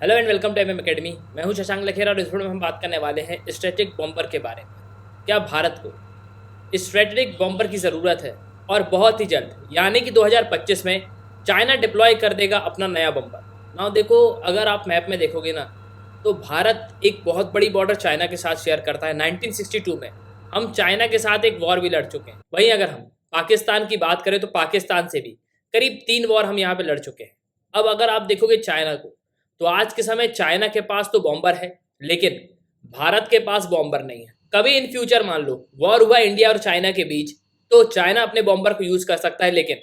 Hello and welcome to academy. मैं हूं शशांक लखेरा और इस वीडियो में हम बात करने वाले हैं स्ट्रेटेजिक बॉम्बर के बारे में। क्या भारत को स्ट्रेटेजिक बॉम्बर की ज़रूरत है और बहुत ही जल्द, यानी कि 2025 में चाइना डिप्लॉय कर देगा अपना नया बॉम्बर। ना देखो, अगर आप मैप में देखोगे ना, तो भारत एक बहुत बड़ी बॉर्डर चाइना के साथ शेयर करता है। 1962 में हम चाइना के साथ एक वॉर भी लड़ चुके हैं। वहीं अगर हम पाकिस्तान की बात करें तो पाकिस्तान से भी करीब 3 वॉर हम यहाँ पे लड़ चुके हैं। अब अगर आप देखोगे चाइना को, तो आज के समय चाइना के पास तो बॉम्बर है, लेकिन भारत के पास बॉम्बर नहीं है। कभी इन फ्यूचर मान लो वॉर हुआ इंडिया और चाइना के बीच, तो चाइना अपने बॉम्बर को यूज कर सकता है, लेकिन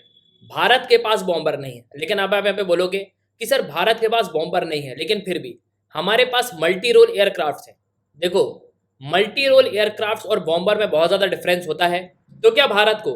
भारत के पास बॉम्बर नहीं है। लेकिन अब आप यहाँ पे बोलोगे कि सर भारत के पास बॉम्बर नहीं है, लेकिन फिर भी हमारे पास मल्टी रोल एयरक्राफ्ट है। देखो, मल्टी रोल एयरक्राफ्ट और बॉम्बर में बहुत ज्यादा डिफरेंस होता है। तो क्या भारत को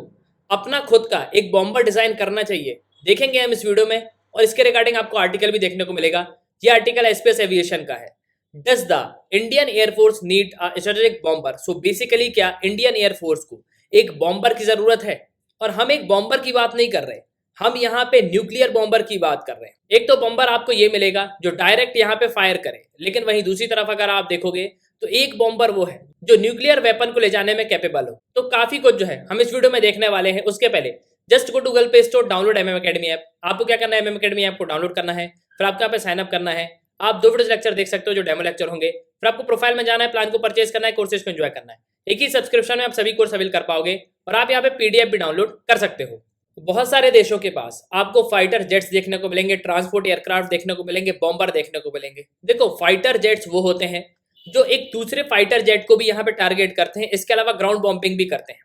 अपना खुद का एक बॉम्बर डिजाइन करना चाहिए? देखेंगे हम इस वीडियो में, और इसके रिगार्डिंग आपको आर्टिकल भी देखने को मिलेगा। ये आर्टिकल स्पेस एविएशन का है। Does the Indian air force need a strategic bomber? So basically क्या इंडियन एयरफोर्स को एक बॉम्बर की जरूरत है? और हम एक बॉम्बर की बात नहीं कर रहे, हम यहाँ पे न्यूक्लियर बॉम्बर की बात कर रहे हैं। एक तो बॉम्बर आपको ये मिलेगा जो डायरेक्ट यहाँ पे फायर करे, लेकिन वहीं दूसरी तरफ अगर आप देखोगे तो एक बॉम्बर वो है जो न्यूक्लियर वेपन को ले जाने में कैपेबल हो। तो काफी कुछ जो है हम इस वीडियो में देखने वाले हैं। उसके पहले जस्ट गो टू गूगल पे स्टोर, डाउनलोड एकेडमी ऐप। आपको क्या करना है, एकेडमी ऐप को डाउनलोड करना है, फिर आपको यहाँ पे साइन अप करना है। आप 2 वीडियो लेक्चर देख सकते हो जो डेमो लेक्चर होंगे। फिर आपको प्रोफाइल में जाना है, प्लान को परचेज करना है, कोर्सेज को एंजॉय करना है। एक ही सब्सक्रिप्शन में आप सभी कोर्स अवेल कर पाओगे, और आप यहाँ पे पीडीएफ भी डाउनलोड कर सकते हो। बहुत सारे देशों के पास आपको फाइटर जेट्स देखने को मिलेंगे, ट्रांसपोर्ट एयरक्राफ्ट देखने को मिलेंगे, बॉम्बर देखने को मिलेंगे। देखो, फाइटर जेट्स वो होते हैं जो एक दूसरे फाइटर जेट को भी यहाँ पे टारगेट करते हैं, इसके अलावा ग्राउंड बॉम्बिंग भी करते हैं।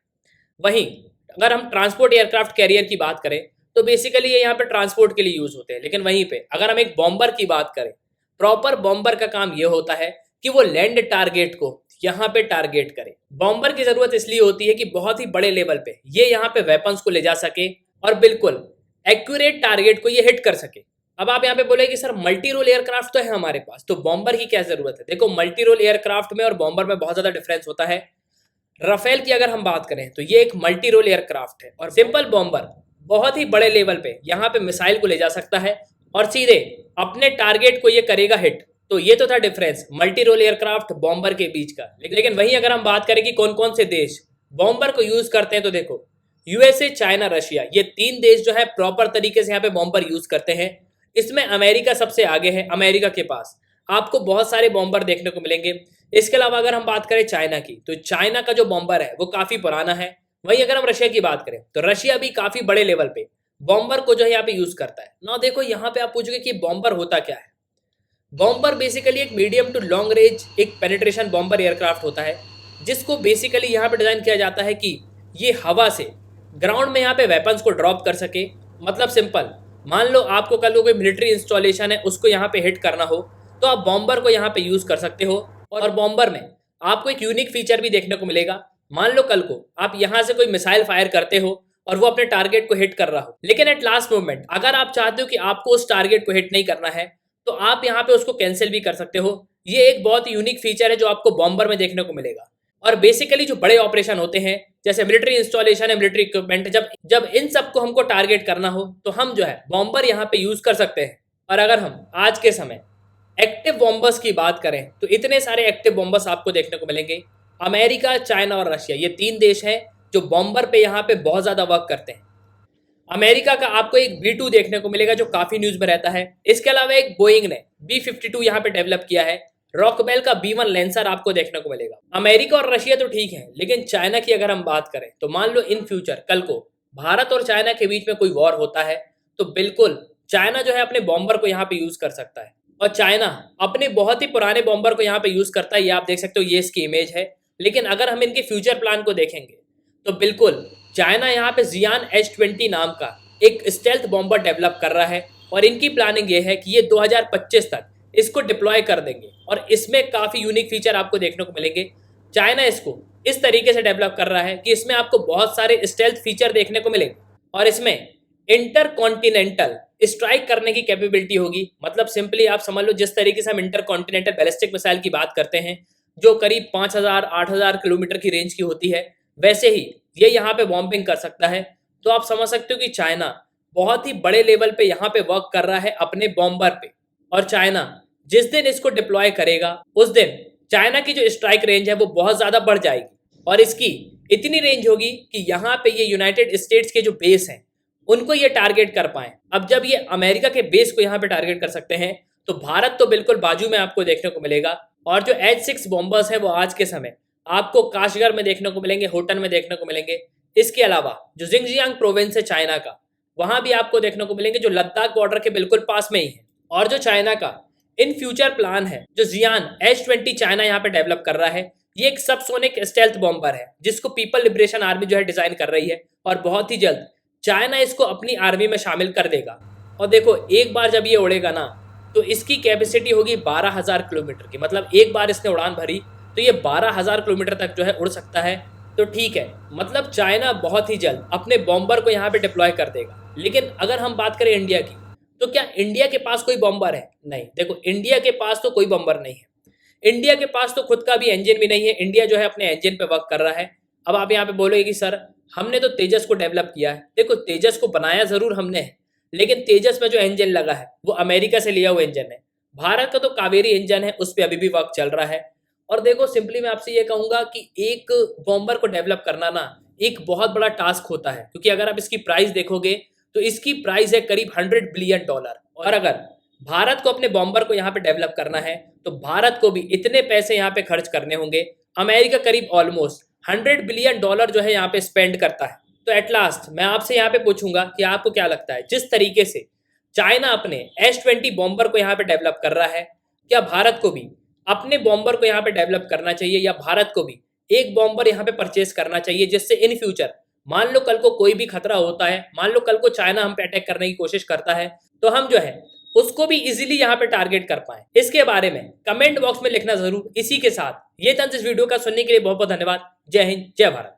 वहीं अगर हम ट्रांसपोर्ट एयरक्राफ्ट कैरियर की बात करें तो बेसिकली ये यहाँ पे ट्रांसपोर्ट के लिए यूज होते हैं। लेकिन वहीं पे अगर हम एक बॉम्बर की बात करें, प्रॉपर बॉम्बर का काम ये होता है कि वो लैंड टारगेट को यहाँ पे टारगेट करे। बॉम्बर की जरूरत इसलिए होती है कि बहुत ही बड़े लेवल पे ये यहाँ पे वेपन्स को ले जा सके और बिल्कुल एक्यूरेट टारगेट को ये हिट कर सके। अब आप यहाँ पे बोले कि सर मल्टी रोल एयरक्राफ्ट तो है हमारे पास, तो बॉम्बर की क्या जरूरत है? देखो, मल्टी रोल एयरक्राफ्ट में और बॉम्बर में बहुत ज्यादा डिफरेंस होता है। राफेल की अगर हम बात करें तो ये एक मल्टी रोल एयरक्राफ्ट है, और सिंपल बॉम्बर बहुत ही बड़े लेवल पे यहाँ पे मिसाइल को ले जा सकता है और सीधे अपने टारगेट को ये करेगा हिट। तो ये तो था difference multi role aircraft bomber के बीच का। लेकिन वहीं अगर हम बात करें कि कौन कौन से देश बॉम्बर को यूज करते हैं, तो देखो, यूएसए, चाइना, रशिया, ये 3 देश जो है प्रॉपर तरीके से यहाँ पे बॉम्बर यूज करते हैं। इसमें अमेरिका सबसे आगे है। अमेरिका के पास आपको बहुत सारे बॉम्बर देखने को मिलेंगे। इसके अलावा अगर हम बात करें चाइना की, तो चाइना का जो बॉम्बर है वो काफी पुराना है। वहीं अगर हम रशिया की बात करें तो रशिया भी काफी बड़े लेवल पे बॉम्बर को जो है यहाँ पे यूज करता है ना। देखो, यहाँ पे आप पूछोगे कि बॉम्बर होता क्या है। बॉम्बर बेसिकली एक मीडियम टू लॉन्ग रेंज एक पेनिट्रेशन बॉम्बर एयरक्राफ्ट होता है, जिसको बेसिकली यहाँ पे डिजाइन किया जाता है कि ये हवा से ग्राउंड में यहाँ पे वेपन्स को ड्रॉप कर सके। मतलब सिंपल, मान लो आपको कल को कोई मिलिट्री इंस्टॉलेशन है, उसको यहाँ पे हिट करना हो, तो आप बॉम्बर को यहाँ पे यूज कर सकते हो। और बॉम्बर में आपको एक यूनिक फीचर भी देखने को मिलेगा। मान लो कल को आप यहाँ से कोई मिसाइल फायर करते हो और वो अपने टारगेट को हिट कर रहा हो, लेकिन एट लास्ट मोमेंट अगर आप चाहते हो कि आपको उस टारगेट को हिट नहीं करना है, तो आप यहाँ पे उसको कैंसिल भी कर सकते हो। ये एक बहुत ही यूनिक फीचर है जो आपको बॉम्बर में देखने को मिलेगा। और बेसिकली जो बड़े ऑपरेशन होते हैं, जैसे मिलिट्री इंस्टॉलेशन है, मिलिट्री इक्विपमेंट, जब जब इन सबको हमको टारगेट करना हो, तो हम जो है बॉम्बर यहाँ पे यूज कर सकते हैं। और अगर हम आज के समय एक्टिव बॉम्बर्स की बात करें तो इतने सारे एक्टिव बॉम्बर्स आपको देखने को मिलेंगे। अमेरिका, चाइना और रशिया, ये 3 देश हैं जो बॉम्बर पे यहाँ पे बहुत ज्यादा वर्क करते हैं। अमेरिका का आपको एक B2 देखने को मिलेगा जो काफी न्यूज में रहता है। इसके अलावा एक बोइंग ने B-52 यहाँ पे डेवलप किया है। रॉकबेल का B-1 लेंसर आपको देखने को मिलेगा। अमेरिका और रशिया तो ठीक है, लेकिन चाइना की अगर हम बात करें तो मान लो इन फ्यूचर कल को भारत और चाइना के बीच में कोई वॉर होता है, तो बिल्कुल चाइना जो है अपने बॉम्बर को यहाँ पे यूज कर सकता है। और चाइना अपने बहुत ही पुराने बॉम्बर को यहाँ पे यूज करता है। ये आप देख सकते हो, ये इसकी इमेज है। लेकिन अगर हम इनके फ्यूचर प्लान को देखेंगे तो बिल्कुल चाइना यहाँ पे जियान H-20 नाम का एक स्टेल्थ बॉम्बर डेवलप कर रहा है, और इनकी प्लानिंग ये है कि ये 2025 तक इसको डिप्लॉय कर देंगे। और इसमें काफी यूनिक फीचर आपको देखने को मिलेंगे। चाइना इसको इस तरीके से डेवलप कर रहा है कि इसमें आपको बहुत सारे स्टेल्थ फीचर देखने को मिलेंगे, और इसमें इंटर कॉन्टिनेंटल स्ट्राइक करने की कैपेबिलिटी होगी। मतलब सिंपली आप समझ लो, जिस तरीके से हम इंटर कॉन्टिनेंटल बैलिस्टिक मिसाइल की बात करते हैं जो करीब 5000-8000 किलोमीटर की रेंज की होती है, वैसे ही ये यहाँ पे बॉम्बिंग कर सकता है। तो आप समझ सकते हो कि चाइना बहुत ही बड़े लेवल पे यहाँ पे वर्क कर रहा है अपने बॉम्बर पे। और चाइना जिस दिन इसको डिप्लॉय करेगा उस दिन चाइना की जो स्ट्राइक रेंज है वो बहुत ज्यादा बढ़ जाएगी और इसकी इतनी रेंज होगी कि यहाँ पे ये यूनाइटेड स्टेट्स के जो बेस हैं उनको ये टारगेट कर पाए। अब जब ये अमेरिका के बेस को यहाँ पे टारगेट कर सकते हैं तो भारत तो बिल्कुल बाजू में आपको देखने को मिलेगा। और जो H-6 बॉम्बर्स है वो आज के समय आपको काशगर में देखने को मिलेंगे, होटन में देखने को मिलेंगे। इसके अलावा जो जिंगजियांग प्रोविंस है चाइना का, वहां भी आपको देखने को मिलेंगे, जो लद्दाख बॉर्डर के बिल्कुल पास में ही है। और जो चाइना का इन फ्यूचर प्लान है, जो जियान H-20 चाइना यहाँ पे डेवलप कर रहा है, ये एक सबसोनिक स्टेल्थ बॉम्बर है जिसको पीपल लिबरेशन आर्मी जो है डिजाइन कर रही है और बहुत ही जल्द चाइना इसको अपनी आर्मी में शामिल कर देगा। और देखो, एक बार जब ये उड़ेगा ना तो इसकी कैपेसिटी होगी 12,000 किलोमीटर की। मतलब एक बार इसने उड़ान भरी तो ये 12,000 किलोमीटर तक जो है उड़ सकता है। तो ठीक है, मतलब चाइना बहुत ही जल्द अपने बॉम्बर को यहाँ पे डिप्लॉय कर देगा। लेकिन अगर हम बात करें इंडिया की, तो क्या इंडिया के पास कोई बॉम्बर है? नहीं। देखो, इंडिया के पास तो कोई बॉम्बर नहीं है। इंडिया के पास तो खुद का भी इंजन भी नहीं है। इंडिया जो है अपने इंजन पे वर्क कर रहा है। अब आप यहाँ पे बोलोगे कि सर हमने तो तेजस को डेवलप किया है। देखो, तेजस को बनाया जरूर हमने है, लेकिन तेजस में जो इंजन लगा है वो अमेरिका से लिया हुआ इंजन है। भारत का तो कावेरी इंजन है, उस पर अभी भी वर्क चल रहा है। और देखो, सिंपली मैं आपसे ये कहूंगा कि एक बॉम्बर को डेवलप करना ना एक बहुत बड़ा टास्क होता है, क्योंकि अगर आप इसकी प्राइस देखोगे तो इसकी प्राइस है करीब $100 बिलियन। और अगर भारत को अपने बॉम्बर को यहाँ पे डेवलप करना है तो भारत को भी इतने पैसे यहाँ पे खर्च करने होंगे। अमेरिका करीब ऑलमोस्ट $100 बिलियन जो है यहाँ पे स्पेंड करता है। तो एट लास्ट मैं आपसे यहाँ पे पूछूंगा कि आपको क्या लगता है, जिस तरीके से चाइना अपने H-20 बॉम्बर को यहाँ पे डेवलप कर रहा है, क्या भारत को भी अपने बॉम्बर को यहाँ पे डेवलप करना चाहिए, या भारत को भी एक बॉम्बर यहाँ पे परचेस करना चाहिए, जिससे इन फ्यूचर मान लो कल को कोई भी खतरा होता है, मान लो कल को चाइना हम पे अटैक करने की कोशिश करता है, तो हम जो है उसको भी इजीली यहाँ पे टारगेट कर पाए। इसके बारे में कमेंट बॉक्स में लिखना जरूर। इसी के साथ ये तंज इस वीडियो का सुनने के लिए बहुत बहुत धन्यवाद। जय हिंद, जय भारत।